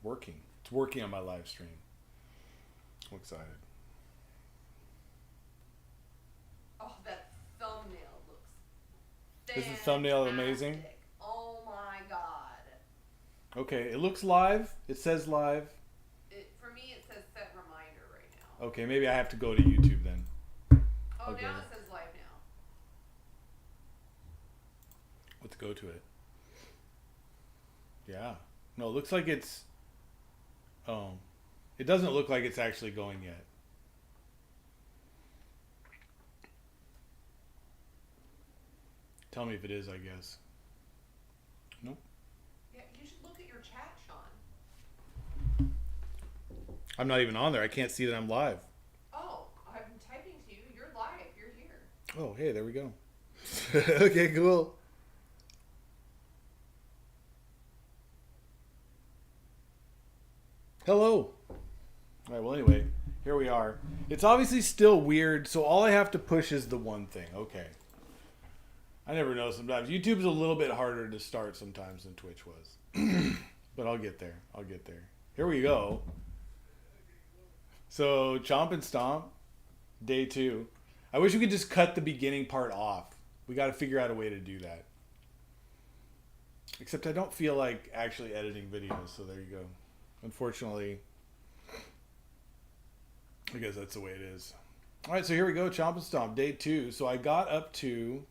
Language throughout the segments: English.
working. It's working on my live stream. I'm excited. Oh, that thumbnail looks Is the fantastic. thumbnail amazing? Oh my god. Okay, it looks live. It says live. For me, it says set reminder right now. Okay, maybe I have to go to YouTube then. Oh, Okay. now it says live now. Let's go to it. Yeah. No, it looks like it's... Oh. It doesn't look like it's actually going yet. Tell me if it is, I guess. Nope. Yeah, you should look at your chat, Sean. I'm not even on there. I can't see that I'm live. Oh, I'm typing to you. You're live. You're here. Oh, hey, there we go. Okay, cool. Hello. All right, well, anyway, here we are. It's obviously still weird, so all I have to push is the one thing. Okay. I never know sometimes. YouTube's a little bit harder to start sometimes than Twitch was. But I'll get there. I'll get there. Here we go. So, Chomp and Stomp, day 2. I wish we could just cut the beginning part off. We got to figure out a way to do that. Except I don't feel like actually editing videos, so there you go. Unfortunately, I guess that's the way it is. All right, so here we go, Chomp and Stomp, day 2. So I got up to,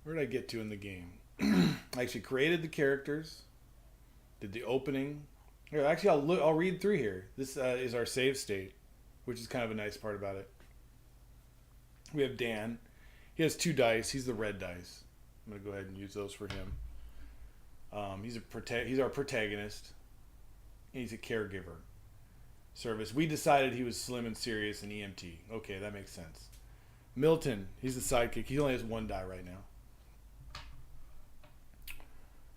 where did I get to in the game? I actually created the characters, did the opening. Here, actually, I'll read through here. This is our save state, which is kind of a nice part about it. We have Dan. He has 2 dice. He's the red dice. I'm going to go ahead and use those for him. He's our protagonist. He's a caregiver service. We decided he was slim and serious and EMT. Okay, that makes sense. Milton, he's the sidekick. He only has 1 die right now.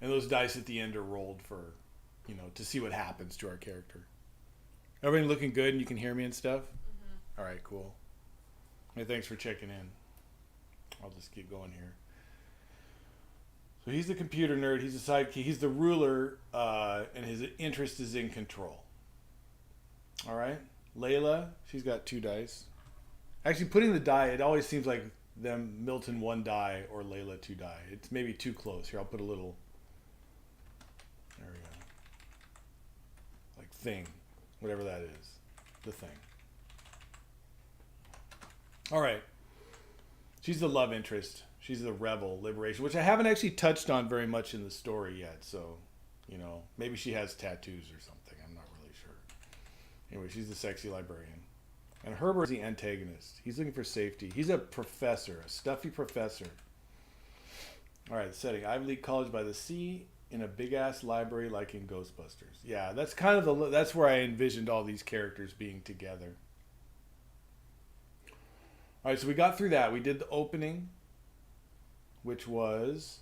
And those dice at the end are rolled for, to see what happens to our character. Everything looking good and you can hear me and stuff? Mm-hmm. All right, cool. Hey, thanks for checking in. I'll just keep going here. So he's the computer nerd. He's the sidekick. He's the ruler, and his interest is in control. All right. Layla, she's got 2 dice. Actually, putting the die, it always seems like them Milton 1 die or Layla 2 die. It's maybe too close. Here, I'll put a little. There we go. Like thing, whatever that is, the thing. All right. She's the love interest. She's the rebel, liberation, which I haven't actually touched on very much in the story yet. So, maybe she has tattoos or something. I'm not really sure. Anyway, she's the sexy librarian. And Herbert's the antagonist. He's looking for safety. He's a professor, a stuffy professor. All right, setting. Ivy League College by the sea in a big-ass library like in Ghostbusters. Yeah, that's kind of that's where I envisioned all these characters being together. All right, so we got through that. We did the opening, which was,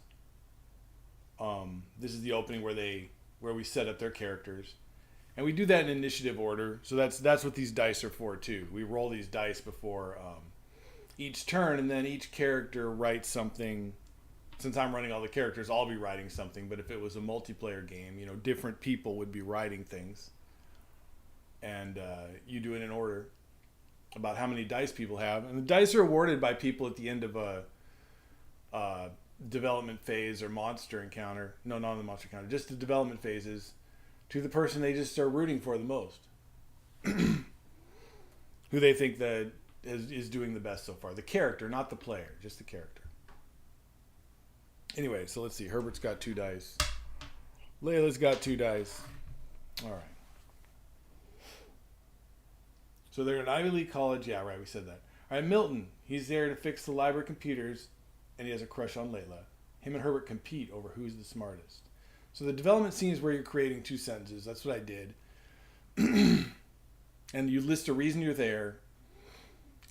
this is the opening where we set up their characters, and we do that in initiative order. So that's what these dice are for too. We roll these dice before each turn, and then each character writes something. Since I'm running all the characters, I'll be writing something. But if it was a multiplayer game, different people would be writing things, and you do it in order about how many dice people have, and the dice are awarded by people at the end of a development phase or monster encounter. No, not the monster encounter, just the development phases, to the person they just are rooting for the most, who they think that is doing the best so far. The character, not the player, just the character. Anyway, so let's see. Herbert's got 2 dice. Layla's got 2 dice. All right. So they're in Ivy League College. Yeah, right. We said that. All right, Milton. He's there to fix the library computers, and he has a crush on Layla. Him and Herbert compete over who's the smartest. So the development scene is where you're creating 2 sentences. That's what I did. And you list a reason you're there,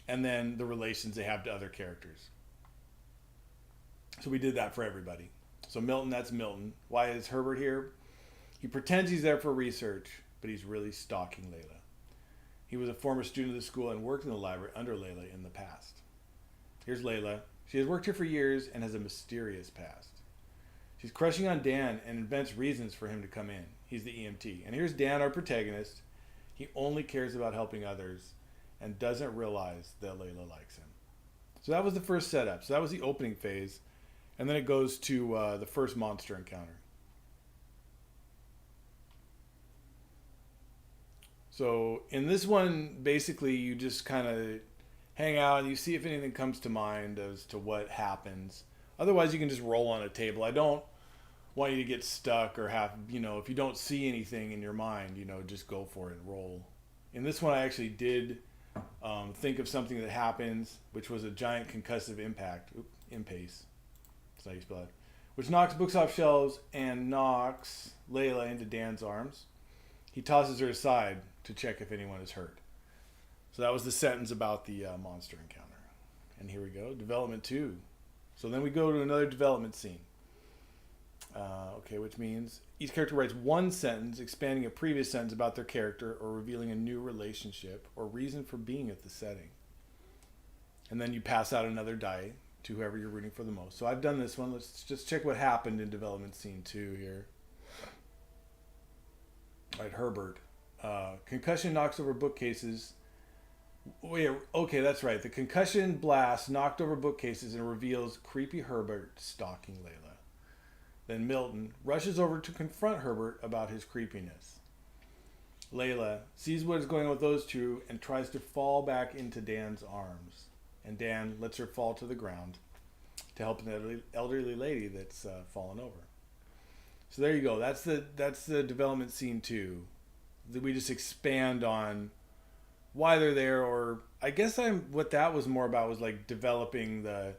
and then the relations they have to other characters. So we did that for everybody. So Milton, that's Milton. Why is Herbert here? He pretends he's there for research, but he's really stalking Layla. He was a former student of the school and worked in the library under Layla in the past. Here's Layla. She has worked here for years and has a mysterious past. She's crushing on Dan and invents reasons for him to come in. He's the EMT. And here's Dan, our protagonist. He only cares about helping others and doesn't realize that Layla likes him. So that was the first setup. So that was the opening phase. And then it goes to the first monster encounter. So in this one, basically, you just kind of hang out and you see if anything comes to mind as to what happens. Otherwise, you can just roll on a table. I don't want you to get stuck or have, if you don't see anything in your mind, just go for it and roll. In this one, I actually did think of something that happens, which was a giant concussive impact. Impace. That's how you spell it. Which knocks books off shelves and knocks Layla into Dan's arms. He tosses her aside to check if anyone is hurt. So that was the sentence about the monster encounter. And here we go, development 2. So then we go to another development scene. Which means each character writes one sentence expanding a previous sentence about their character or revealing a new relationship or reason for being at the setting. And then you pass out another die to whoever you're rooting for the most. So I've done this one. Let's just check what happened in development scene 2 here. All right, Herbert. Concussion knocks over bookcases. Wait, okay, that's right. The concussion blast knocked over bookcases and reveals creepy Herbert stalking Layla. Then Milton rushes over to confront Herbert about his creepiness. Layla sees what is going on with those two and tries to fall back into Dan's arms. And Dan lets her fall to the ground to help an elderly lady that's fallen over. So there you go. That's the development scene 2. We just expand on why they're there, or I guess what that was more about was like developing the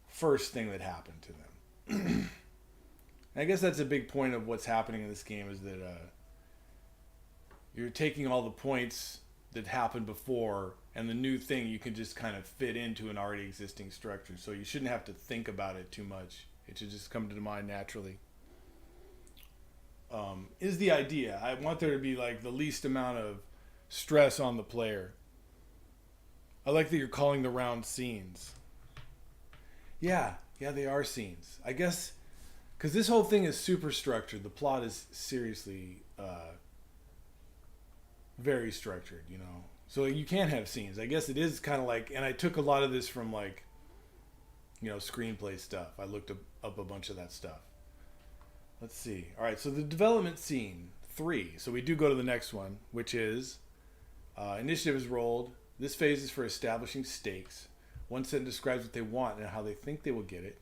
first thing that happened to them. I guess that's a big point of what's happening in this game is that you're taking all the points that happened before and the new thing you can just kind of fit into an already existing structure. So you shouldn't have to think about it too much. It should just come to mind naturally. Is the idea. I want there to be like the least amount of stress on the player. I like that you're calling the round scenes. Yeah, they are scenes. I guess because this whole thing is super structured. The plot is seriously very structured, So you can have scenes. I guess it is kind of like, and I took a lot of this from like, screenplay stuff. I looked up a bunch of that stuff. Let's see. All right, so the development scene 3. So we do go to the next one, which is initiative is rolled. This phase is for establishing stakes. One sentence describes what they want and how they think they will get it.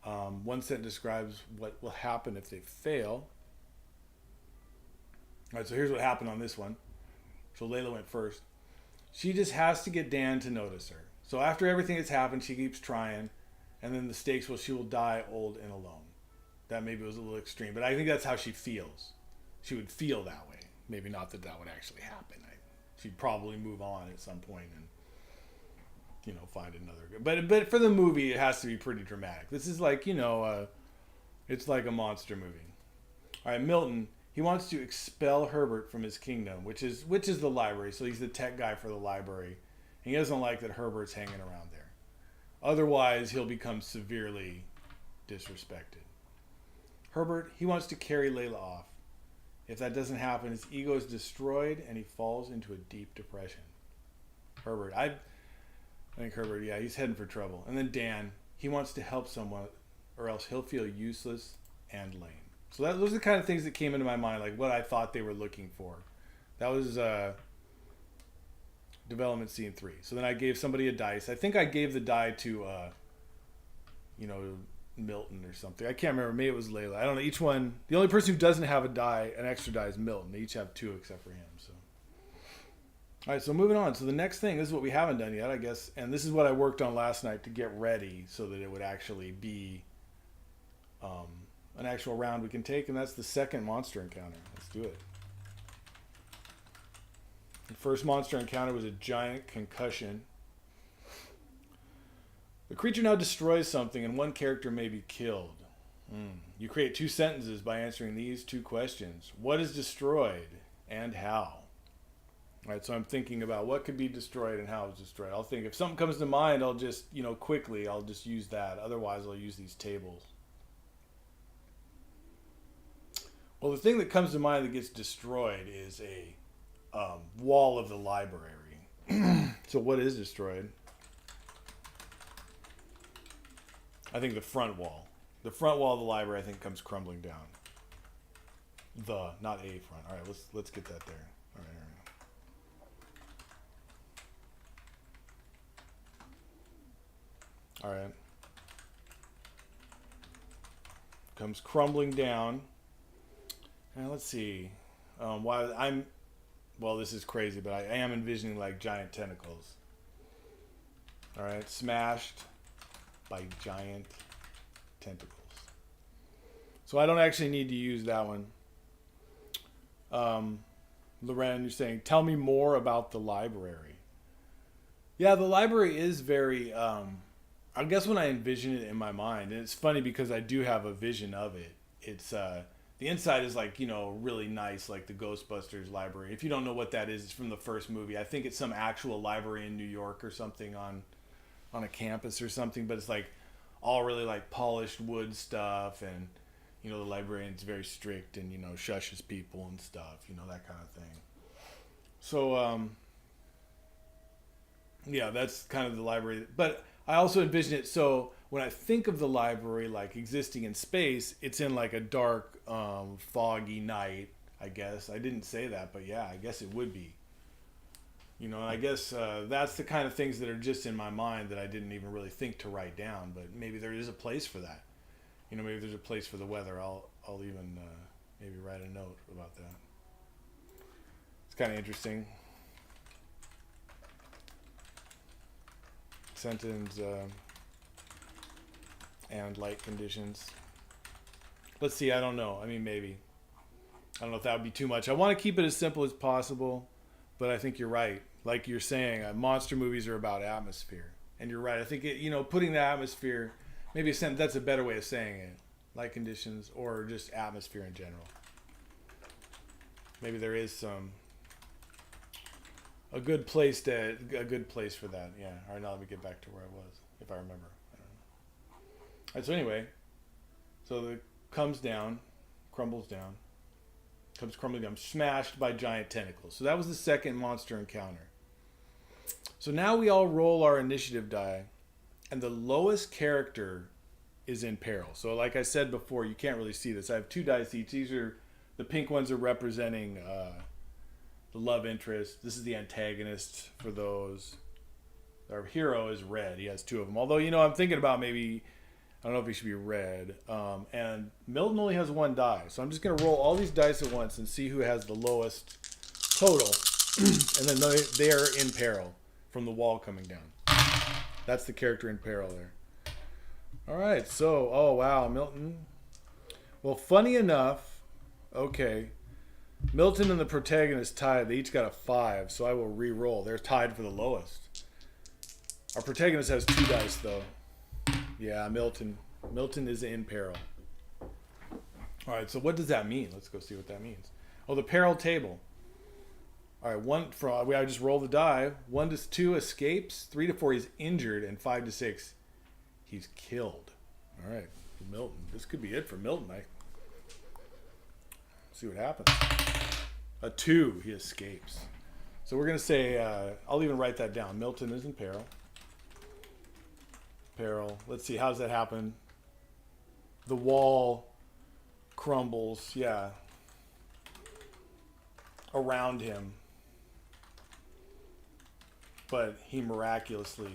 One sentence describes what will happen if they fail. All right, so here's what happened on this one. So Layla went first. She just has to get Dan to notice her. So after everything that's happened, she keeps trying. And then the stakes, she will die old and alone. That maybe was a little extreme, but I think that's how she feels. She would feel that way. Maybe not that would actually happen. She'd probably move on at some point and, find another. But for the movie, it has to be pretty dramatic. This is like, it's like a monster movie. All right, Milton. He wants to expel Herbert from his kingdom, which is the library. So he's the tech guy for the library. And he doesn't like that Herbert's hanging around there. Otherwise, he'll become severely disrespected. Herbert, he wants to carry Layla off. If that doesn't happen, his ego is destroyed and he falls into a deep depression. Herbert, I think Herbert, he's heading for trouble. And then Dan, he wants to help someone or else he'll feel useless and lame. So those are the kind of things that came into my mind, like what I thought they were looking for. That was development scene 3. So then I gave somebody a dice. I think I gave the die to, Milton or something. I can't remember. Maybe it was Layla. I don't know. Each one, the only person who doesn't have an extra die is Milton. They each have 2 except for him. So, all right. So moving on. So the next thing, this is what we haven't done yet, I guess, and this is what I worked on last night to get ready so that it would actually be an actual round we can take, and that's the second monster encounter. Let's do it. The first monster encounter was a giant concussion. The creature now destroys something and one character may be killed. You create 2 sentences by answering these 2 questions. What is destroyed and how? All right, so I'm thinking about what could be destroyed and how it's destroyed. I'll think if something comes to mind, I'll just, quickly, I'll just use that. Otherwise, I'll use these tables. Well, the thing that comes to mind that gets destroyed is a wall of the library. So what is destroyed? I think the front wall. The front wall of the library, I think, comes crumbling down. Not a front. All right, let's get that there. All right, all right. All right. Comes crumbling down. And let's see. Well, this is crazy, but I am envisioning like giant tentacles. All right, smashed by giant tentacles. So I don't actually need to use that one. Loren, you're saying, tell me more about the library. Yeah, the library is very, I guess when I envision it in my mind, and it's funny because I do have a vision of it. It's, the inside is like, really nice, like the Ghostbusters library. If you don't know what that is, it's from the first movie. I think it's some actual library in New York or something on a campus or something, but it's like all really like polished wood stuff, and the librarian's very strict and shushes people and stuff, that kind of thing. So yeah, that's kind of the library, but I also envision it so when I think of the library like existing in space, it's in like a dark foggy night, I guess. I didn't say that, but yeah, I guess it would be. I guess that's the kind of things that are just in my mind that I didn't even really think to write down. But maybe there is a place for that. Maybe there's a place for the weather. I'll even maybe write a note about that. It's kind of interesting. Sentence and light conditions. Let's see. I don't know. I mean, maybe. I don't know if that would be too much. I want to keep it as simple as possible, but I think you're right. Like you're saying, monster movies are about atmosphere, and you're right. I think putting the atmosphere, maybe that's a better way of saying it, light conditions or just atmosphere in general. Maybe there is a good place for that. Yeah. All right, now let me get back to where I was, if I remember. I don't know. All right. So anyway, it comes down, crumbles down, comes crumbling down, smashed by giant tentacles. So that was the second monster encounter. So now we all roll our initiative die, and the lowest character is in peril. So like I said before, you can't really see this. I have 2 dice each. The pink ones are representing the love interest. This is the antagonist for those. Our hero is red. He has 2 of them. Although, I'm thinking about maybe, I don't know if he should be red. And Milton only has 1 die. So I'm just going to roll all these dice at once and see who has the lowest total. And then they are in peril from the wall coming down. That's the character in peril there. All right. So, oh, wow, Milton. Well, funny enough, okay, Milton and the protagonist tied. They each got a 5, so I will re-roll. They're tied for the lowest. Our protagonist has 2 dice, though. Yeah, Milton is in peril. All right, so what does that mean? Let's go see what that means. Oh, the peril table. All right, I just roll the die. 1 to 2 escapes. 3 to 4 he's injured, and 5 to 6 he's killed. All right, Milton. This could be it for Milton. See what happens. A 2, he escapes. So we're gonna say I'll even write that down. Milton is in peril. Peril. Let's see, how does that happen? The wall crumbles, yeah, around him, but he miraculously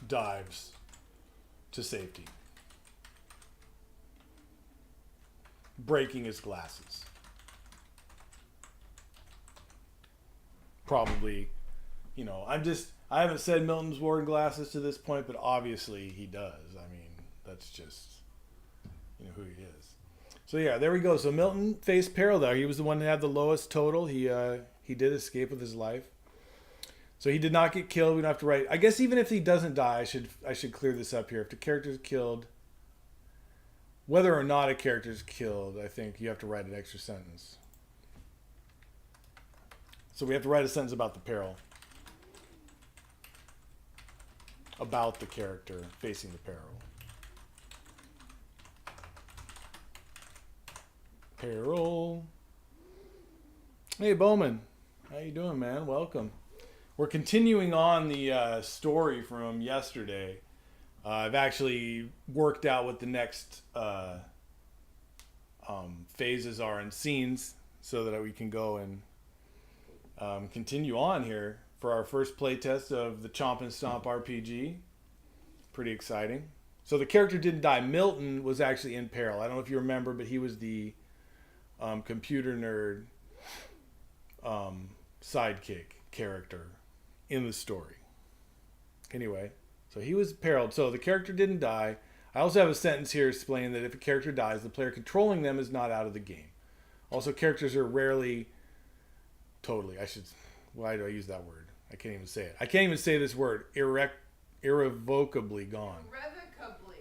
dives to safety, breaking his glasses. Probably, I haven't said Milton's worn glasses to this point, but obviously he does. I mean, that's just, who he is. So yeah, there we go. So Milton faced peril there. He was the one that had the lowest total. He did escape with his life. So he did not get killed. We don't have to write. I guess even if he doesn't die, I should clear this up here. If the character's killed, whether or not a character's killed, I think you have to write an extra sentence. So we have to write a sentence about the peril. About the character facing the peril. Peril. Hey, Bowman. How you doing, man? Welcome. We're continuing on the story from yesterday. I've actually worked out what the next phases are and scenes so that we can go and continue on here for our first playtest of the Chomp N Stomp RPG. Pretty exciting. So the character didn't die. Milton was actually in peril. I don't know if you remember, but he was the computer nerd sidekick character in the story. Anyway, so he was periled. So the character didn't die. I also have a sentence here explaining that if a character dies, the player controlling them is not out of the game. Also, characters are rarely why do I use that word? I can't even say it. I can't even say this word. Irrevocably gone.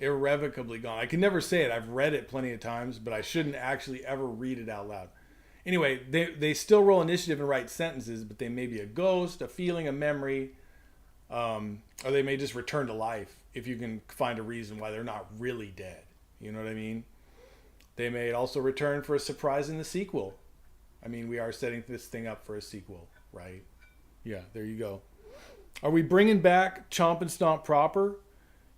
Irrevocably gone. I can never say it. I've read it plenty of times, but I shouldn't actually ever read it out loud. Anyway, they still roll initiative and write sentences, but they may be a ghost, a feeling, a memory, or they may just return to life if you can find a reason why they're not really dead. You know what I mean? They may also return for a surprise in the sequel. I mean, we are setting this thing up for a sequel, right? Yeah, there you go. Are we bringing back Chomp N Stomp proper?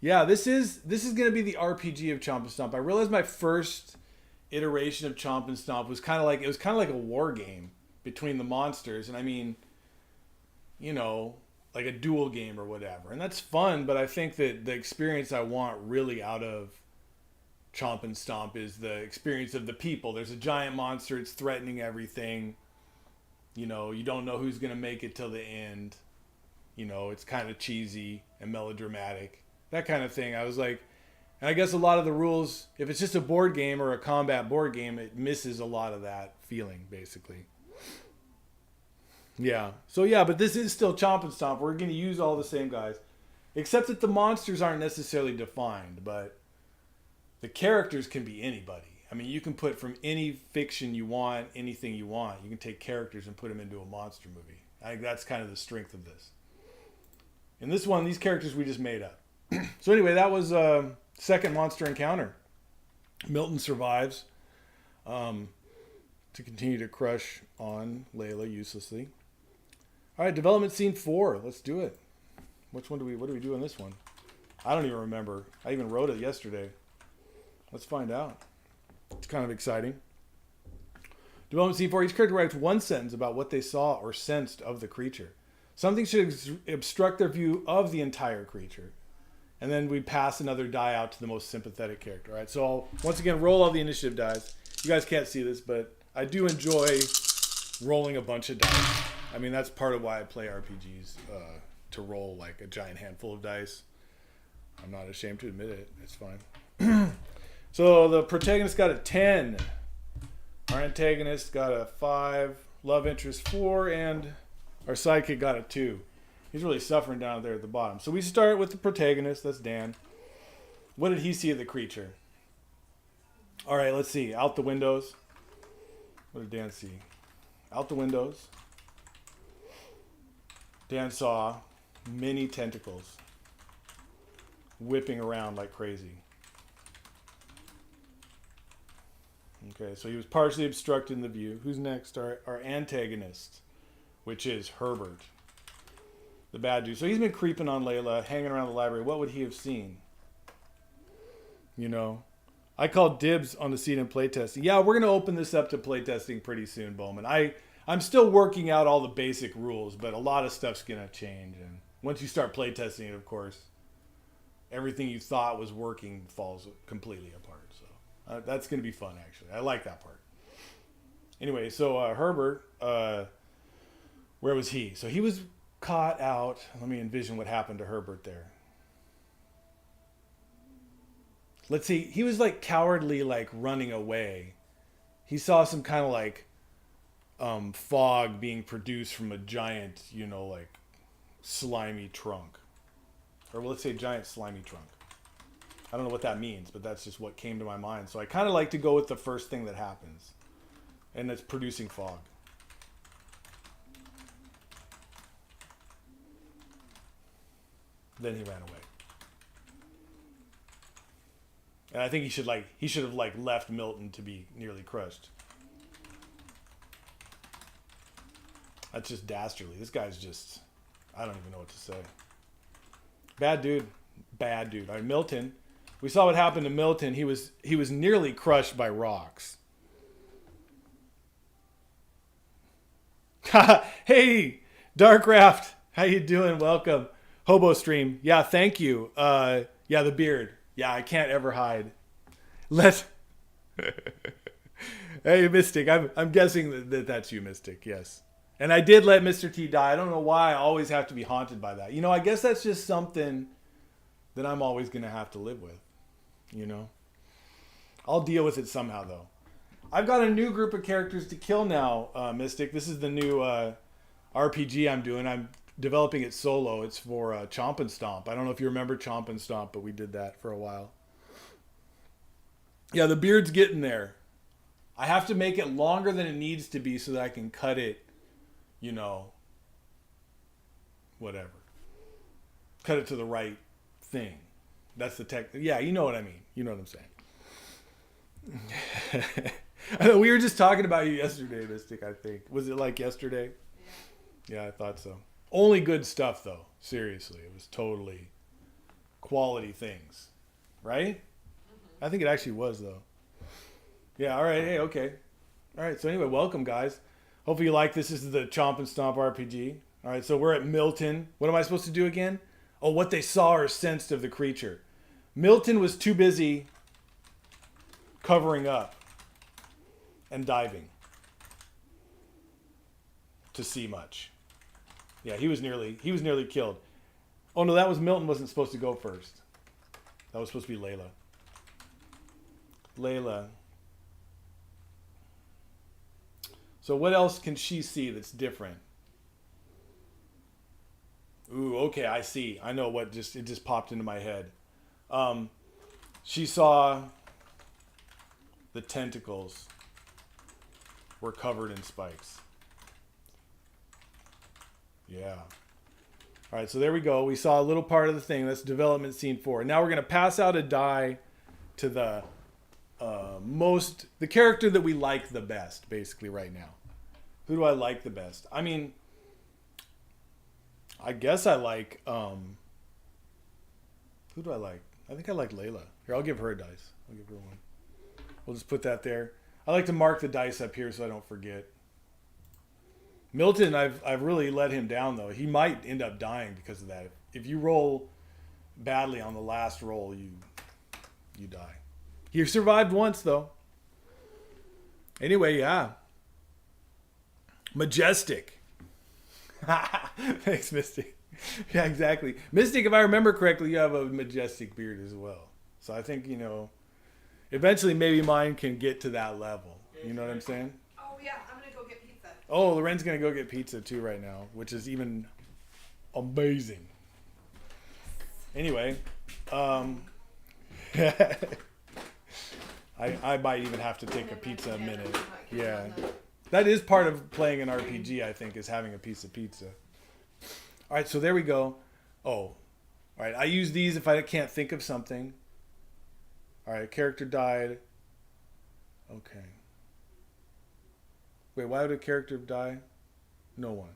Yeah, this is going to be the RPG of Chomp N Stomp. I realized my first iteration of Chomp N Stomp was kind of like a war game between the monsters, and I mean, you know, like a duel game or whatever. And that's fun, but I think that the experience I want really out of Chomp N Stomp is the experience of the people. There's a giant monster, it's threatening everything. You know, you don't know who's going to make it till the end. You know, it's kind of cheesy and melodramatic. That kind of thing. I was like, and I guess a lot of the rules, if it's just a board game or a combat board game, it misses a lot of that feeling, basically. Yeah. So yeah, but this is still Chomp N Stomp. We're going to use all the same guys. Except that the monsters aren't necessarily defined, but the characters can be anybody. I mean, you can put from any fiction you want, anything you want. You can take characters and put them into a monster movie. I think that's kind of the strength of this. In this one, these characters we just made up. So anyway, that was second monster encounter. Milton survives to continue to crush on Layla uselessly. All right, development scene 4. Let's do it. What do we do in this one? I don't even remember. I even wrote it yesterday. Let's find out. It's kind of exciting. Development scene 4. Each character writes one sentence about what they saw or sensed of the creature. Something should obstruct their view of the entire creature. And then we pass another die out to the most sympathetic character. All right, so I'll once again roll all the initiative dice. You guys can't see this, but I do enjoy rolling a bunch of dice. I mean, that's part of why I play RPGs, to roll like a giant handful of dice. I'm not ashamed to admit it. It's fine. So the protagonist got a 10. Our antagonist got a 5. Love interest 4. And our sidekick got a 2. He's really suffering down there at the bottom. So we start with the protagonist. That's Dan. What did he see of the creature? All right, let's see. Out the windows. What did Dan see? Out the windows. Dan saw many tentacles whipping around like crazy. Okay, so he was partially obstructing the view. Who's next? Our antagonist, which is Herbert, the bad dude. So he's been creeping on Layla, hanging around the library. What would he have seen? You know, I called dibs on the scene in playtesting. Yeah, we're going to open this up to playtesting pretty soon, Bowman. I'm still working out all the basic rules, but a lot of stuff's going to change. And once you start playtesting it, of course, everything you thought was working falls completely apart. So that's going to be fun, actually. I like that part. Anyway, so Herbert, where was he? So he was caught out. Let me envision what happened to Herbert there. Let's see. He was like cowardly, like running away. He saw some kind of like fog being produced from a giant, you know, like slimy trunk. Or let's say giant slimy trunk. I don't know what that means, but that's just what came to my mind. So I kind of like to go with the first thing that happens. And it's producing fog. Then he ran away. And I think he should have left Milton to be nearly crushed. That's just dastardly. This guy's just, I don't even know what to say. Bad dude. Bad dude. All right, Milton. We saw what happened to Milton. He was nearly crushed by rocks. Hey, Darkraft. How you doing? Welcome. Hobo stream. Yeah, thank you. Yeah, the beard. Yeah, I can't ever hide. Hey, Mystic. I'm guessing that that's you, Mystic. Yes. And I did let Mr. T die. I don't know why I always have to be haunted by that. You know, I guess that's just something that I'm always going to have to live with. You know? I'll deal with it somehow, though. I've got a new group of characters to kill now, Mystic. This is the new RPG I'm doing. I'm developing it solo. It's for Chomp N Stomp. I don't know if you remember Chomp N Stomp, but we did that for a while. Yeah, the beard's getting there. I have to make it longer than it needs to be so that I can cut it, you know, whatever. Cut it to the right thing. That's the tech. Yeah, you know what I mean. You know what I'm saying. I know we were just talking about you yesterday, Mystic, I think. Was it like yesterday? Yeah, I thought so. Only good stuff, though. Seriously. It was totally quality things. Right? Mm-hmm. I think it actually was, though. Yeah, all right. Hey, okay. All right, so anyway, welcome, guys. Hopefully you like this. This is the Chomp N Stomp RPG. All right, so we're at Milton. What am I supposed to do again? Oh, what they saw or sensed of the creature. Milton was too busy covering up and diving to see much. Yeah, he was nearly killed. Oh no, that was Milton wasn't supposed to go first. That was supposed to be Layla. Layla. So what else can she see that's different? Ooh, okay, I see. I know what it just popped into my head. She saw the tentacles were covered in spikes. Yeah. All right, so there we go. We saw a little part of the thing. That's development scene 4. Now we're going to pass out a die to the character that we like the best, basically, right now. Who do I like the best? I mean, I guess I like, who do I like? I think I like Layla. Here, I'll give her a dice. I'll give her one. We'll just put that there. I like to mark the dice up here so I don't forget. Milton, I've really let him down, though. He might end up dying because of that. If you roll badly on the last roll, you die. He survived once, though. Anyway, yeah. Majestic. Thanks, Mystic. Yeah, exactly. Mystic, if I remember correctly, you have a majestic beard as well. So I think, eventually maybe mine can get to that level. You know what I'm saying? Oh, yeah. I'm going to go get pizza. Oh, Loren's going to go get pizza, too, right now, which is even amazing. Anyway, I might even have to take a pizza a minute. Yeah. That is part of playing an RPG, I think, is having a piece of pizza. All right, so there we go. Oh, all right. I use these if I can't think of something. All right, character died. Okay. Wait, why would a character die? No one.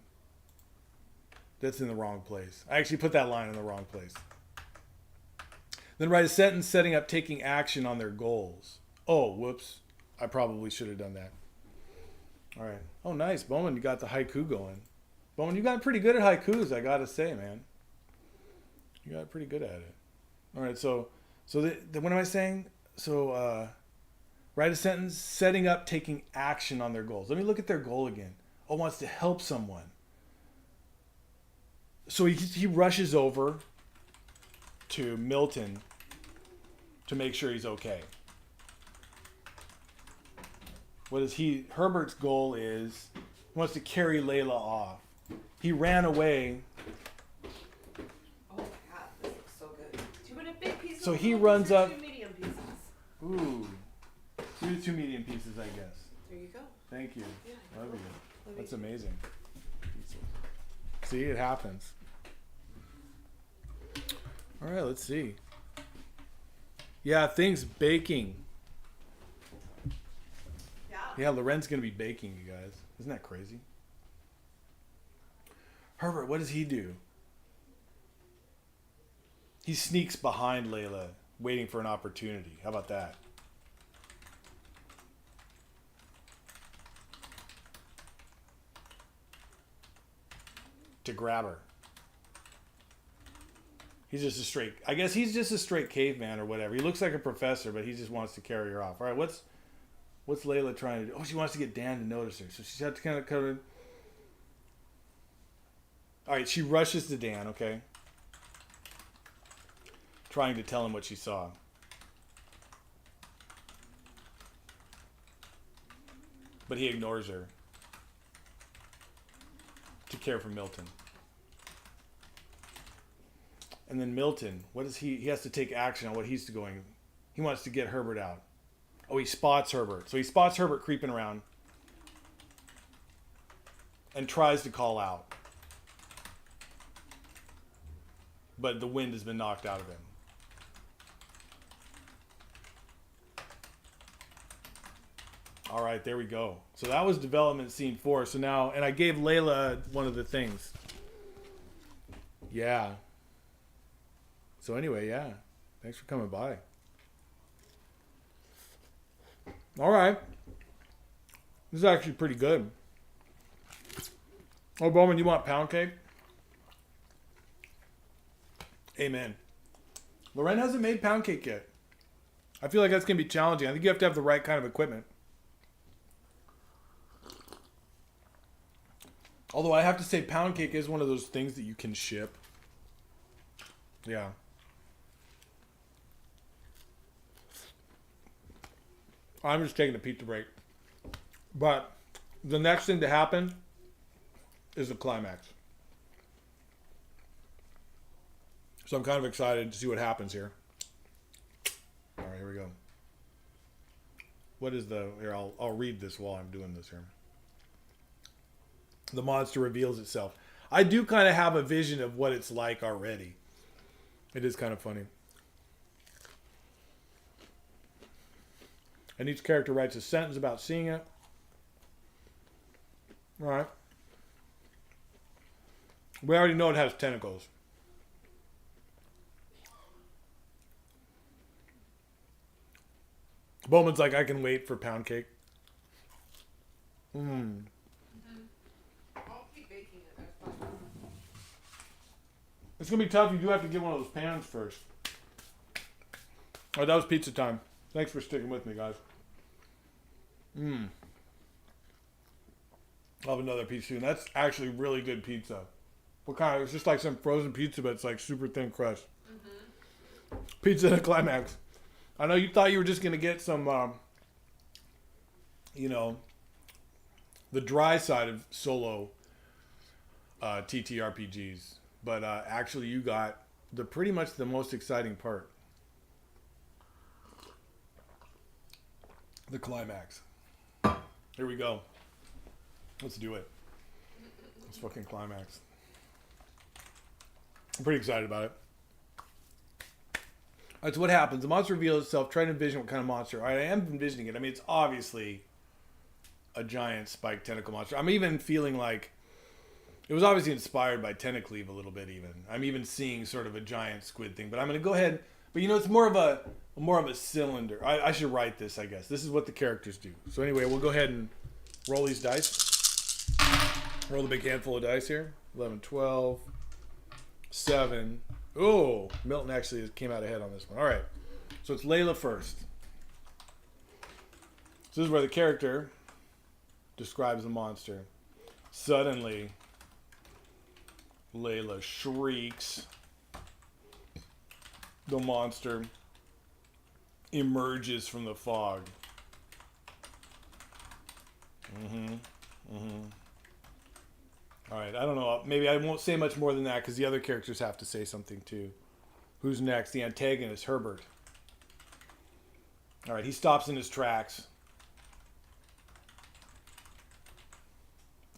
That's in the wrong place. I actually put that line in the wrong place. Then write a sentence setting up taking action on their goals. Oh, whoops. I probably should have done that. All right. Oh, nice. Bowman, you got the haiku going. Bowman, you got pretty good at haikus, I got to say, man. You got pretty good at it. All right, so what am I saying? So write a sentence setting up taking action on their goals. Let me look at their goal again. Oh, wants to help someone. So he rushes over to Milton to make sure he's okay. Herbert's goal is, he wants to carry Layla off. He ran away. Oh my god, this looks so good. 2 minute big pieces. So he runs up. 2 medium pieces. Ooh. 2 medium pieces, I guess. There you go. Thank you. Yeah, Love you. Love That's you. amazing. See, it happens. All right, let's see. Yeah, things baking. Yeah, Loren's going to be baking, you guys. Isn't that crazy? Herbert, what does he do? He sneaks behind Layla, waiting for an opportunity. How about that? To grab her. He's just a straight... I guess he's just a straight caveman or whatever. He looks like a professor, but he just wants to carry her off. All right, what's Layla trying to do? Oh, she wants to get Dan to notice her. So she's had to kind of cover... All right, she rushes to Dan, okay? Trying to tell him what she saw. But he ignores her. To care for Milton. And then Milton, what is he? He has to take action on what he's going. He wants to get Herbert out. Oh, he spots Herbert. So he spots Herbert creeping around. And tries to call out. But the wind has been knocked out of him. All right, there we go. So that was development scene 4. So now, and I gave Layla one of the things. Yeah. So anyway, yeah. Thanks for coming by. All right. This is actually pretty good. Oh, Bowman, you want pound cake? Amen. Loren hasn't made pound cake yet. I feel like that's going to be challenging. I think you have to have the right kind of equipment. Although I have to say pound cake is one of those things that you can ship. Yeah. I'm just taking a pizza break. But the next thing to happen is the climax. So I'm kind of excited to see what happens here. All right, here we go. What is the... Here, I'll read this while I'm doing this here. The monster reveals itself. I do kind of have a vision of what it's like already. It is kind of funny. And each character writes a sentence about seeing it. All right. We already know it has tentacles. Bowman's like, I can wait for pound cake. I'll keep baking it. That's fine. It's going to be tough. You do have to get one of those pans first. All right, that was pizza time. Thanks for sticking with me, guys. I'll have another piece soon. That's actually really good pizza. What kind of... It's just like some frozen pizza, but it's like super thin crust. Pizza and a climax. I know you thought you were just going to get some, you know, the dry side of solo TTRPGs. But actually you got the pretty much the most exciting part. The climax. Here we go. Let's do it. Let's fucking climax. I'm pretty excited about it. That's what happens. The monster reveals itself. Try to envision what kind of monster. All right, I am envisioning it. I mean, it's obviously a giant spiked tentacle monster. I'm even feeling like it was obviously inspired by Tentacleave a little bit even. I'm even seeing sort of a giant squid thing. But I'm going to go ahead. But, you know, it's more of a cylinder. I should write this, I guess. This is what the characters do. So anyway, we'll go ahead and roll these dice. Roll the big handful of dice here. 11, 12, 7... Oh, Milton actually came out ahead on this one. All right. So it's Layla first. So this is where the character describes the monster. Suddenly, Layla shrieks. The monster emerges from the fog. All right, I don't know. Maybe I won't say much more than that because the other characters have to say something too. Who's next? The antagonist, Herbert. All right, he stops in his tracks.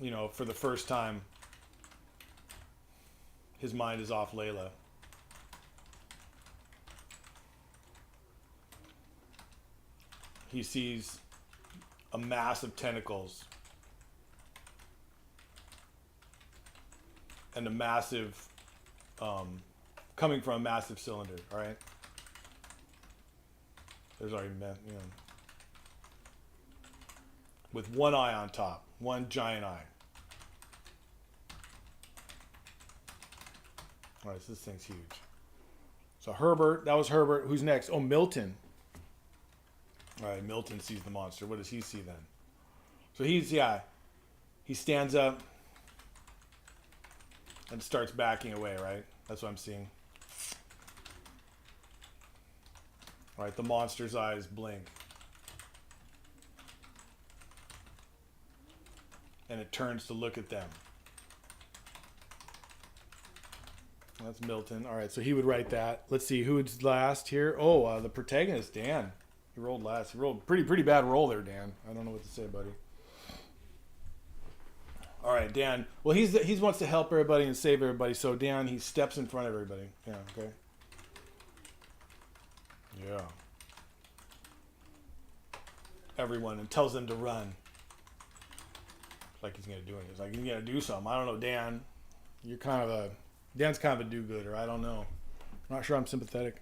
You know, for the first time, his mind is off Layla. He sees a mass of tentacles and a massive, coming from a massive cylinder. All right. There's already, with one eye on top, one giant eye. All right, so this thing's huge. So Herbert, that was Herbert. Who's next? Oh, Milton. All right, Milton sees the monster. What does he see then? So he stands up and starts backing away, right? That's what I'm seeing. All right, the monster's eyes blink. And it turns to look at them. That's Milton. All right, so he would write that. Let's see, who's last here? Oh, the protagonist, Dan. He rolled last. He rolled pretty bad roll there, Dan. I don't know what to say, buddy. All right, Dan. Well, he wants to help everybody and save everybody. So Dan, he steps in front of everybody. Yeah. Okay. Yeah. Everyone, and tells them to run. Like he's gonna do it. He's like, he's gonna do something. I don't know, Dan. Dan's kind of a do-gooder. I don't know. I'm not sure I'm sympathetic.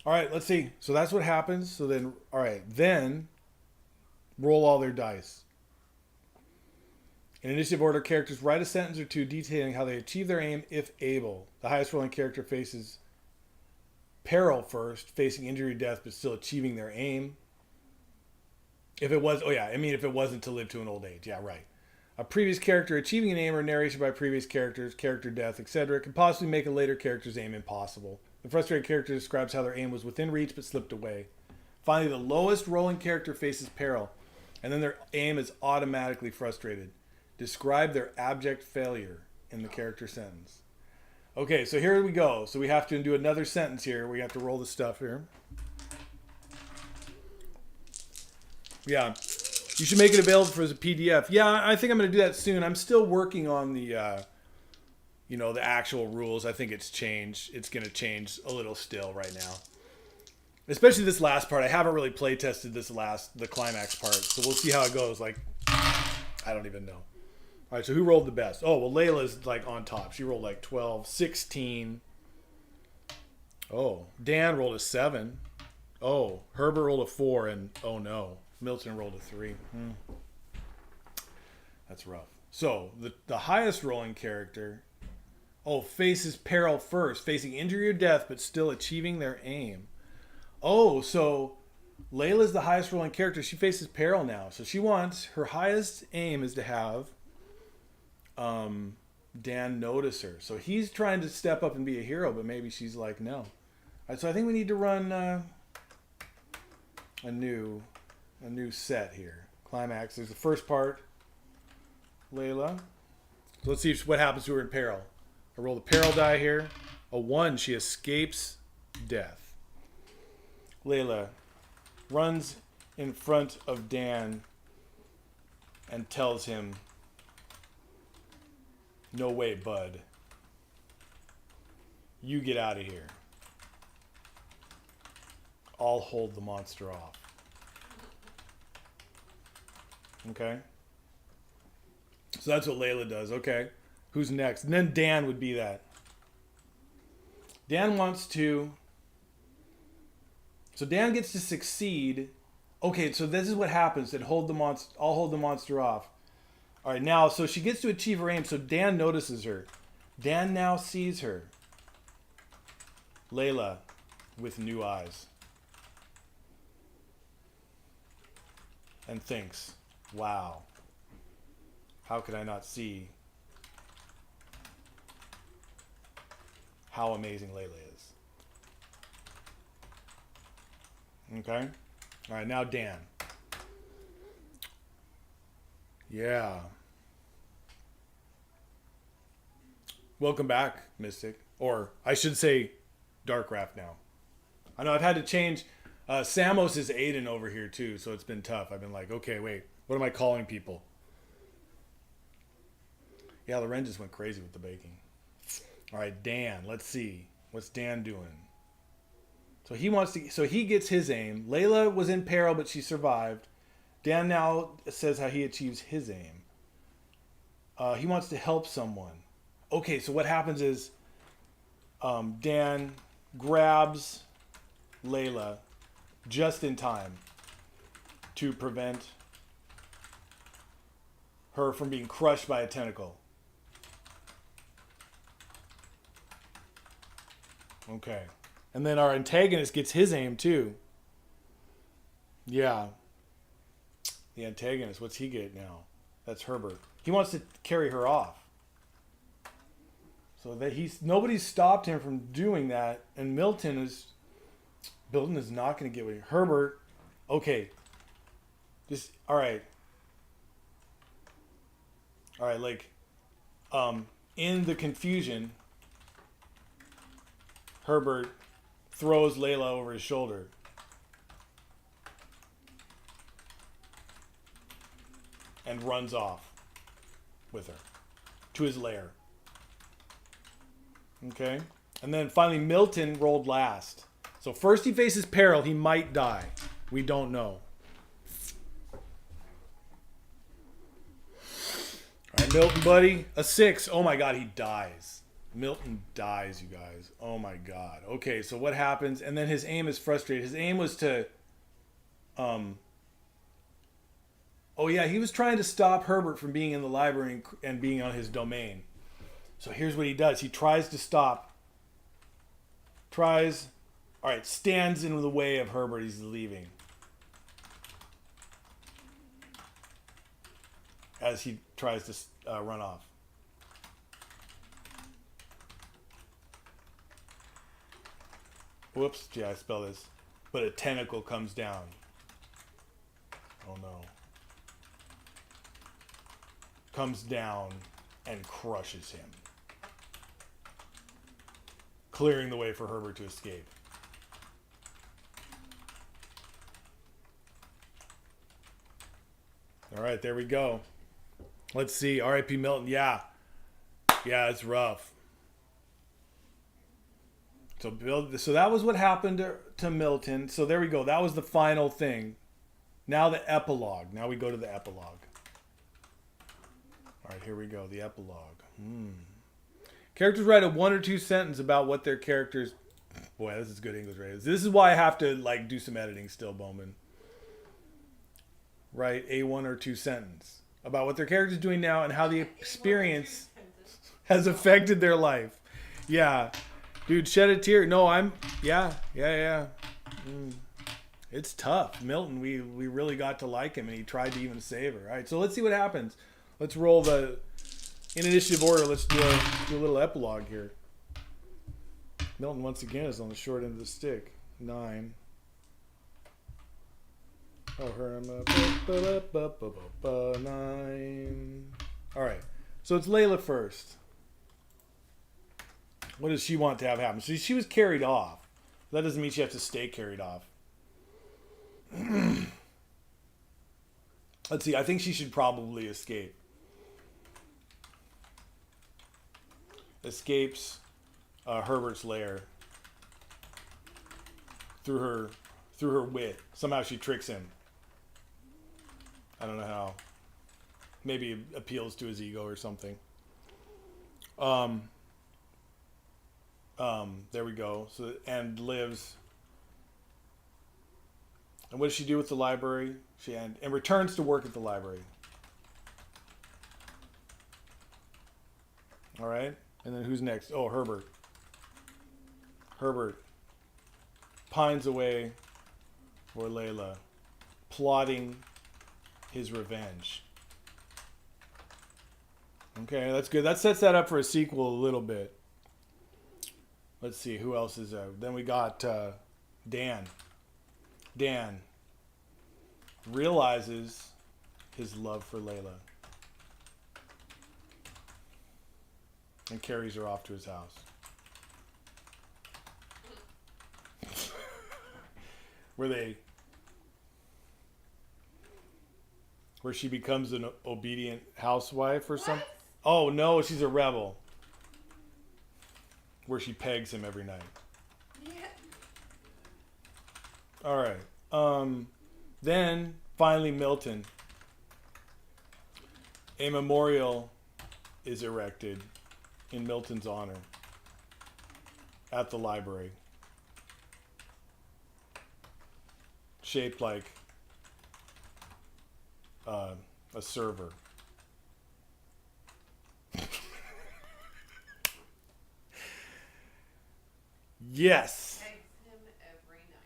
All right, let's see. So that's what happens. So then, all right, then roll all their dice. In initiative order, characters write a sentence or two detailing how they achieve their aim if able. The highest rolling character faces peril first, facing injury or death, but still achieving their aim. If it wasn't to live to an old age. Yeah, right. A previous character achieving an aim or narration by previous characters, character death, etc. can possibly make a later character's aim impossible. The frustrated character describes how their aim was within reach but slipped away. Finally, the lowest rolling character faces peril, and then their aim is automatically frustrated. Describe their abject failure in the character sentence. Okay, so here we go. So we have to do another sentence here. We have to roll the stuff here. Yeah. You should make it available as a PDF. Yeah, I think I'm going to do that soon. I'm still working on the, the actual rules. I think it's changed. It's going to change a little still right now. Especially this last part. I haven't really play tested the climax part. So we'll see how it goes. Like, I don't even know. All right, so who rolled the best? Oh, well, Layla's like on top. She rolled like 12, 16. Oh, Dan rolled a 7. Oh, Herbert rolled a 4, and oh no, Milton rolled a 3. That's rough. So the highest rolling character, faces peril first, facing injury or death, but still achieving their aim. Oh, so Layla's the highest rolling character. She faces peril now. So her highest aim is to have Dan notice her. So he's trying to step up and be a hero, but maybe she's like, no. All right, so I think we need to run a new set here. Climax. There's the first part. Layla. So let's see what happens to her in peril. I roll the peril die here. A 1. She escapes death. Layla runs in front of Dan and tells him, "No way, bud. You get out of here. I'll hold the monster off." Okay? So that's what Layla does. Okay. Who's next? And then Dan would be that. Dan wants to... So Dan gets to succeed. Okay, so this is what happens. I'll hold the monster off. All right, now, so she gets to achieve her aim. So Dan notices her. Dan now sees her. Layla with new eyes. And thinks, wow, how could I not see how amazing Layla is? Okay? All right, now Dan. Yeah. Welcome back, Mystic. Or I should say Darkraft now. I know I've had to change. Samos is Aiden over here too, so it's been tough. I've been like, okay, wait, what am I calling people? Yeah, Loren just went crazy with the baking. All right, Dan, let's see. What's Dan doing? So he gets his aim. Layla was in peril, but she survived. Dan now says how he achieves his aim. He wants to help someone. okay, so what happens is Dan grabs Layla just in time to prevent her from being crushed by a tentacle. Okay. And then our antagonist gets his aim too. Yeah. The antagonist, what's he get now? That's Herbert. He wants to carry her off. So that nobody's stopped him from doing that, and Milton is not going to get away. Herbert, okay. Just all right, like in the confusion, Herbert throws Layla over his shoulder. And runs off with her to his lair. Okay? And then finally Milton rolled last. So first he faces peril. He might die. We don't know. All right, Milton, buddy. A 6. Oh my God, he dies. Milton dies, you guys. Oh my God. Okay, so what happens? And then his aim is frustrated. His aim was to... Oh yeah, he was trying to stop Herbert from being in the library and being on his domain. So here's what he does. He tries to stop. Stands in the way of Herbert. He's leaving. As he tries to run off. Whoops, yeah, I spelled this. But a tentacle comes down. Oh no. Comes down and crushes him, clearing the way for Herbert to escape. All right, there we go. Let's see. R.I.P. Milton. Yeah, it's rough. So that was what happened to Milton. So there we go. That was the final thing. Now the epilogue. Now we go to the epilogue. All right, here we go. The epilogue. Characters write a 1 or 2 sentence about what their characters... Boy, this is good English, right? This is why I have to do some editing still, Bowman. Write a 1 or 2 sentence about what their character's doing now and how the experience has affected their life. Yeah. Dude, shed a tear. No, Yeah. It's tough. Milton, we really got to like him, and he tried to even save her. All right, so let's see what happens. Let's roll in initiative order. Let's do a little epilogue here. Milton, once again, is on the short end of the stick. 9. Oh, her. 9. All right. So it's Layla first. What does she want to have happen? So she was carried off. That doesn't mean she has to stay carried off. Let's see. I think she should probably escape. Escapes Herbert's lair through her wit. Somehow she tricks him. I don't know how. Maybe appeals to his ego or something. There we go. So and lives. And what does she do with the library? She and returns to work at the library. All right. And then who's next? Oh, Herbert. Herbert pines away for Layla, plotting his revenge. Okay, that's good. That sets that up for a sequel a little bit. Let's see, who else is there? Then we got Dan. Dan realizes his love for Layla and carries her off to his house. Where she becomes an obedient housewife or something. Oh no, she's a rebel. Where she pegs him every night. Yeah. All right. Then finally Milton. A memorial is erected in Milton's honor at the library. Shaped like a server. Yes. Eggs him every night.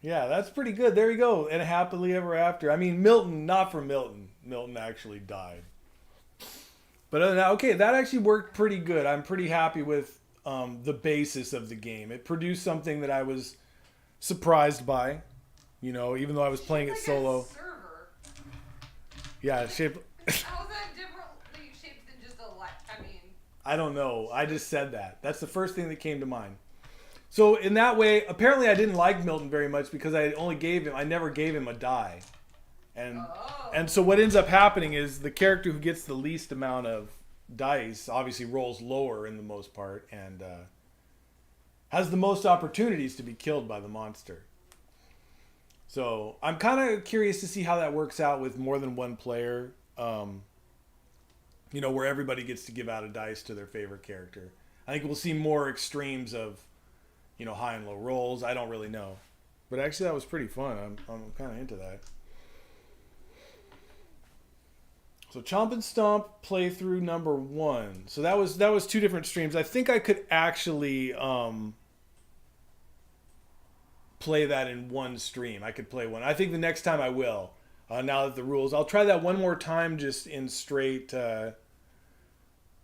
Yeah, that's pretty good. There you go. And happily ever after. I mean, Milton, not for Milton. Milton actually died. But other than that, okay, that actually worked pretty good. I'm pretty happy with the basis of the game. It produced something that I was surprised by. You know, even though I was playing it solo. A server. Yeah, shape. How's that differently shaped than just a light? I mean, I don't know. I just said that. That's the first thing that came to mind. So in that way, apparently I didn't like Milton very much because I never gave him a die. And so what ends up happening is the character who gets the least amount of dice obviously rolls lower in the most part and has the most opportunities to be killed by the monster. So I'm kind of curious to see how that works out with more than one player. You know, where everybody gets to give out a dice to their favorite character. I think we'll see more extremes of, you know, high and low rolls. I don't really know. But actually that was pretty fun. I'm kind of into that. So Chomp N Stomp playthrough number 1. So that was 2 different streams. I think I could actually play that in one stream. I could play one. I think the next time I will. Now that the rules, I'll try that one more time just in straight,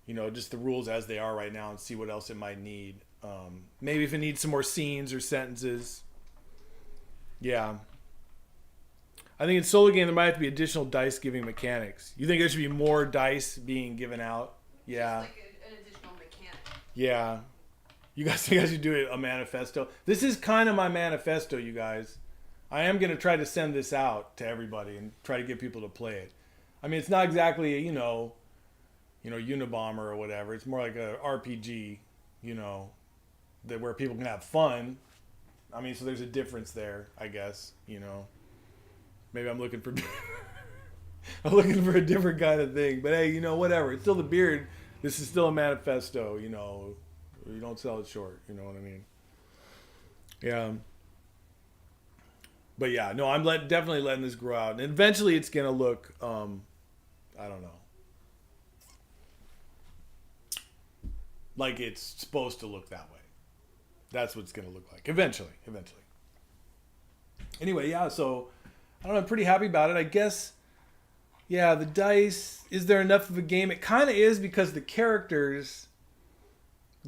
you know, just the rules as they are right now and see what else it might need. Maybe if it needs some more scenes or sentences. Yeah. I think in solo game there might have to be additional dice giving mechanics. You think there should be more dice being given out? Yeah. just like an additional mechanic. Yeah. You guys think I should do a manifesto? This is kind of my manifesto, you guys. I am going to try to send this out to everybody and try to get people to play it. I mean, it's not exactly, you know, Unabomber or whatever. It's more like a RPG, you know, where people can have fun. I mean, so there's a difference there, I guess, you know. Maybe I'm looking for a different kind of thing. But hey, you know, whatever. It's still the beard. This is still a manifesto, you know. You don't sell it short, you know what I mean? Yeah. But yeah, no, I'm definitely letting this grow out. And eventually it's going to look, I don't know, like it's supposed to look that way. That's what it's going to look like. Eventually. Anyway, yeah, so I don't know, I'm pretty happy about it. I guess, yeah, the dice, is there enough of a game? It kind of is because the characters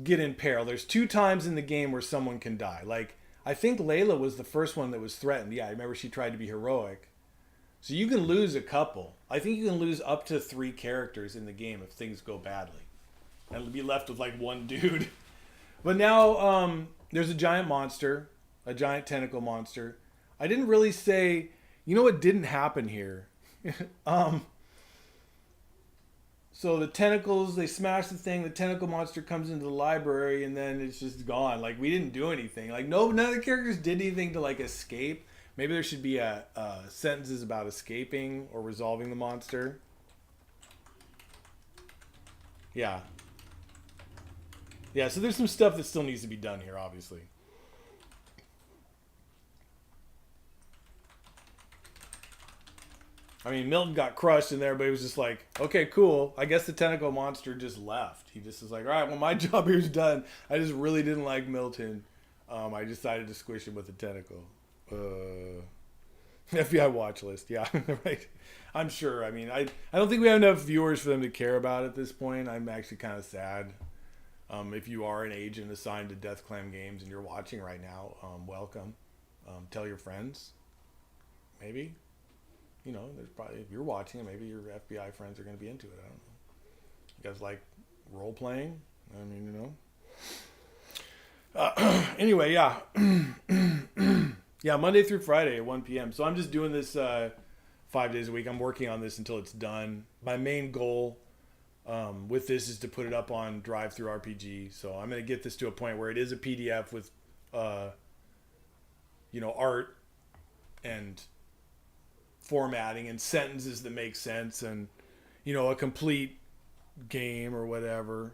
get in peril. There's 2 times in the game where someone can die. Like, I think Layla was the first one that was threatened. Yeah, I remember she tried to be heroic. So you can lose a couple. I think you can lose up to 3 characters in the game if things go badly. And be left with like one dude. But now there's a giant monster, a giant tentacle monster. I didn't really say, you know what didn't happen here? So the tentacles, they smash the thing, the tentacle monster comes into the library, and then it's just gone. Like, we didn't do anything. Like, none of the characters did anything to, like, escape. Maybe there should be sentences about escaping or resolving the monster. Yeah. Yeah, so there's some stuff that still needs to be done here, obviously. I mean, Milton got crushed in there, but he was just like, okay, cool. I guess the tentacle monster just left. He just was like, all right, well, my job here's done. I just really didn't like Milton. I decided to squish him with a tentacle. FBI watch list. Yeah, right. I'm sure. I mean, I don't think we have enough viewers for them to care about at this point. I'm actually kind of sad. If you are an agent assigned to Death Clam Games and you're watching right now, welcome. Tell your friends. Maybe. You know, there's probably, if you're watching it, maybe your FBI friends are going to be into it. I don't know. You guys like role playing? I mean, you know. Anyway, yeah. Yeah, Monday through Friday at 1 p.m. So I'm just doing this 5 days a week. I'm working on this until it's done. My main goal with this is to put it up on TTrpg. So I'm going to get this to a point where it is a PDF with, you know, art and formatting and sentences that make sense and, you know, a complete game or whatever.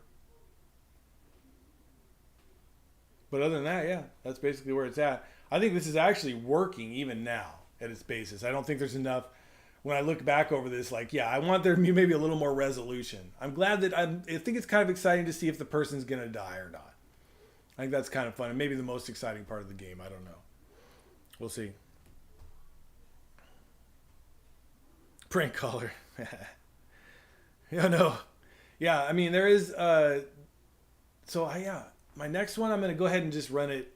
But other than that, yeah, that's basically where it's at. I think this is actually working even now at its basis. I don't think there's enough. When I look back over this, like, yeah, I want there to be maybe a little more resolution. I'm glad that I think it's kind of exciting to see if the person's going to die or not. I think that's kind of fun. And maybe the most exciting part of the game. I don't know. We'll see. Prank caller. Yeah, no. Yeah, I mean, there is... yeah. My next one, I'm going to go ahead and just run it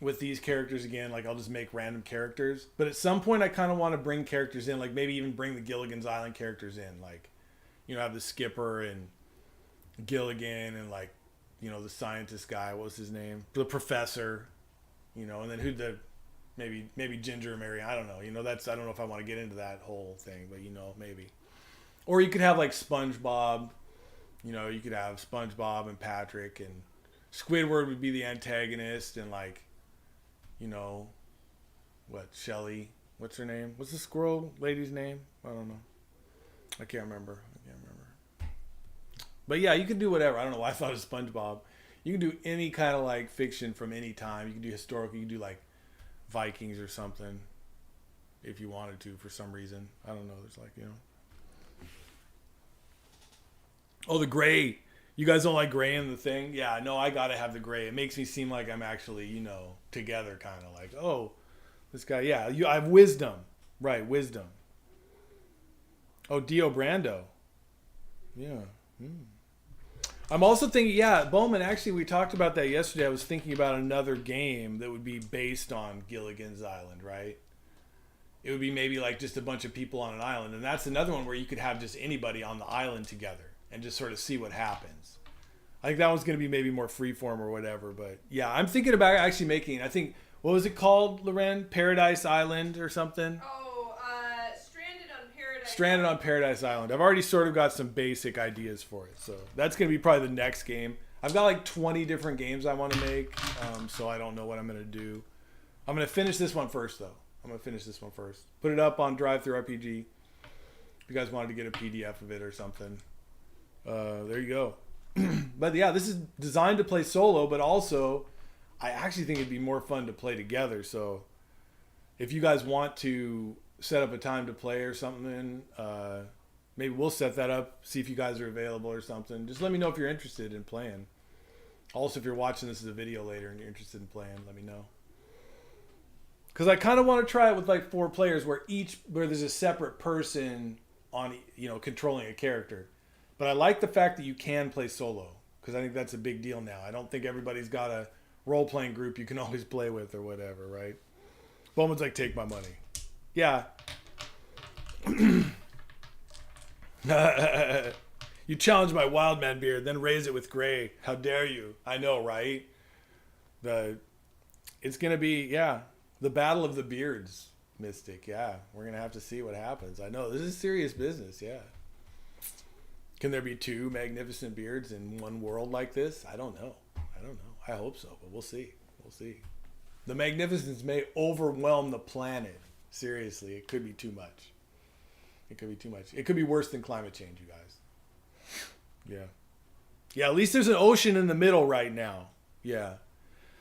with these characters again. Like, I'll just make random characters. But at some point, I kind of want to bring characters in. Like, maybe even bring the Gilligan's Island characters in. Like, you know, have the Skipper and Gilligan and, like, you know, the scientist guy. What was his name? The professor. You know, and then who'd the... Maybe Ginger or Mary. I don't know. You know, I don't know if I want to get into that whole thing. But, you know, maybe. Or you could have, like, SpongeBob. You know, you could have SpongeBob and Patrick, and Squidward would be the antagonist, and, like, you know, what, Shelly? What's her name? What's the squirrel lady's name? I don't know. I can't remember. But yeah, you can do whatever. I don't know why I thought of SpongeBob. You can do any kind of, like, fiction from any time. You can do historical. You can do, like, Vikings or something if you wanted to for some reason. I don't know. There's, like, you know. Oh, the gray. You guys don't like gray in the thing? Yeah, no, I gotta have the gray. It makes me seem like I'm actually, you know, together, kind of like, oh, this guy, yeah. I have wisdom. Right, wisdom. Oh, Dio Brando. Yeah. I'm also thinking, yeah, Bowman, actually, we talked about that yesterday. I was thinking about another game that would be based on Gilligan's Island, right? It would be maybe like just a bunch of people on an island. And that's another one where you could have just anybody on the island together and just sort of see what happens. I think that one's going to be maybe more freeform or whatever. But yeah, I'm thinking about actually making, I think, what was it called, Loren? Paradise Island or something? Oh, Stranded on Paradise Stranded on Paradise Island. I've already sort of got some basic ideas for it. So that's going to be probably the next game. I've got like 20 different games I want to make. So I don't know what I'm going to do. I'm going to finish this one first, though. Put it up on TTrpg. If you guys wanted to get a PDF of it or something. There you go. But yeah, this is designed to play solo, but also I actually think it'd be more fun to play together. So if you guys want to set up a time to play or something, maybe we'll set that up, see if you guys are available or something. Just let me know if you're interested in playing. Also, if you're watching this as a video later and you're interested in playing, let me know. Because I kind of want to try it with like 4 players where there's a separate person on, you know, controlling a character. But I like the fact that you can play solo, because I think that's a big deal now. I don't think everybody's got a role-playing group you can always play with or whatever, right? Bowman's like, take my money. Yeah. You challenge my Wildman beard, then raise it with gray. How dare you? I know, right? It's going to be, yeah, the battle of the beards, Mystic. Yeah, we're going to have to see what happens. I know, this is serious business, yeah. Can there be 2 magnificent beards in one world like this? I don't know. I hope so, but we'll see. The magnificence may overwhelm the planet. Seriously, it could be too much. It could be worse than climate change, you guys. Yeah. Yeah, at least there's an ocean in the middle right now. Yeah.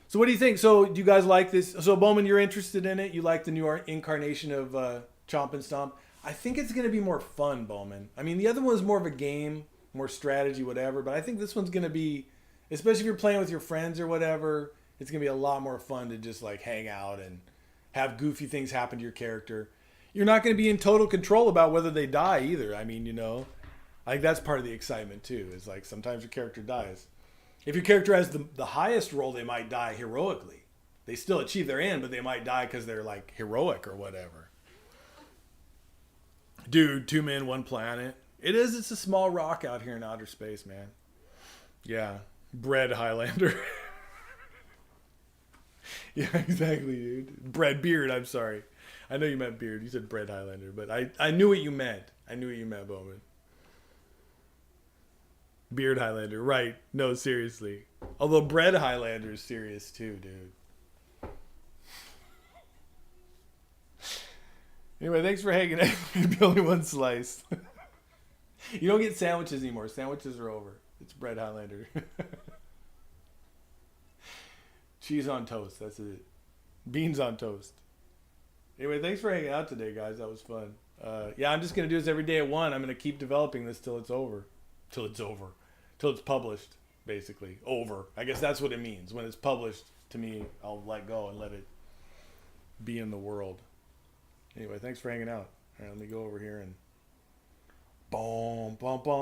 So what do you think? So do you guys like this? So Bowman, you're interested in it? You like the new incarnation of Chomp N Stomp? I think it's going to be more fun, Bowman. I mean, the other one was more of a game, more strategy, whatever. But I think this one's going to be, especially if you're playing with your friends or whatever, it's going to be a lot more fun to just like hang out and have goofy things happen to your character. You're not going to be in total control about whether they die either. I mean, you know, I think that's part of the excitement too, is like sometimes your character dies. If your character has the highest roll, they might die heroically. They still achieve their end, but they might die because they're like heroic or whatever. Dude, 2 men, 1 planet. It's a small rock out here in outer space, man. Yeah. Bread Highlander. Yeah, exactly, dude. Bread beard, I'm sorry. I know you meant beard. You said bread Highlander, but I knew what you meant. Bowman. Beard Highlander, right. No, seriously. Although bread Highlander is serious too, dude. Anyway, thanks for hanging out. Maybe only 1 slice. You don't get sandwiches anymore. Sandwiches are over. It's bread Highlander. Cheese on toast. That's it. Beans on toast. Anyway, thanks for hanging out today, guys. That was fun. Yeah, I'm just going to do this every day at 1. I'm going to keep developing this till it's over. Till it's over. Till it's published, basically. Over. I guess that's what it means. When it's published, to me, I'll let go and let it be in the world. Anyway, thanks for hanging out. All right, let me go over here and boom, boom, boom.